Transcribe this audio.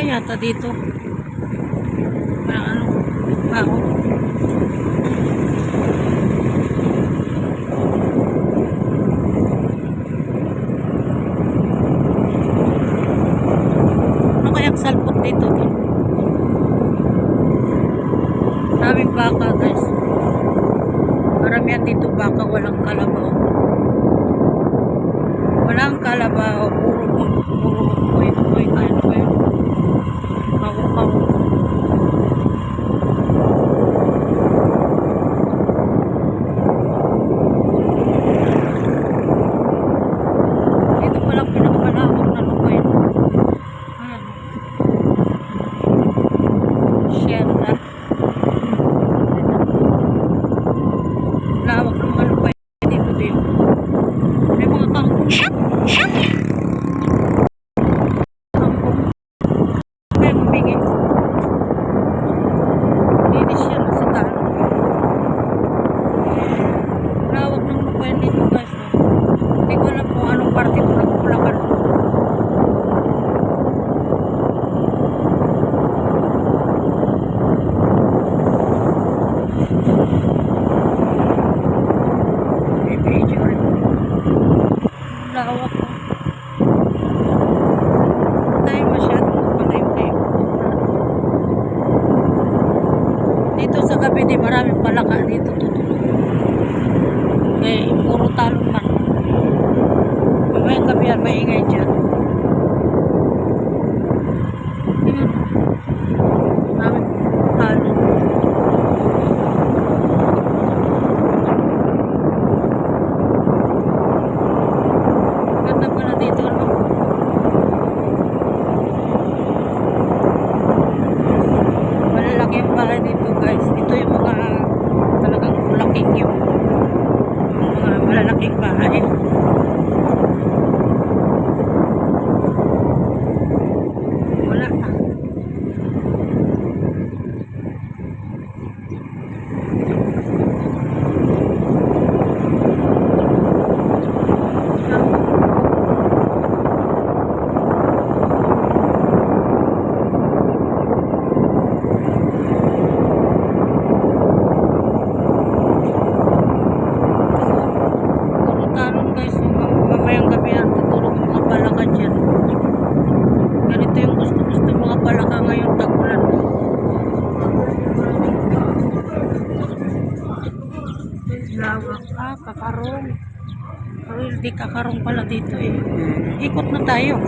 yata dito. Ano, baho. Ano kayang salpot dito? Daming baka, guys. Karamihan dito baka, walang kalabaw. Walang kalabaw, puro uy, ano ko yun? Kaw. Dito palang pinakamalawak na lupain. Ayan. Siyenta. Lawak ng mga lupain dito. May mga kangkong. Lawak ko. Tayo masyadong magpalayo kayo. Dito sa gabi di maraming palaka dito tutulog. Kaya puro talon man. Mamayang gabi yan maingay dyan. Yun. Maraming talon. Dito guys, ito yung mga talagang malaking yung mga malalaking bahay. Wala na. Ganito yung gusto mga palaka ngayon tag-ulan. Lawak. Kakarong. Pero hindi kakarong pala dito eh. Ikot na tayo.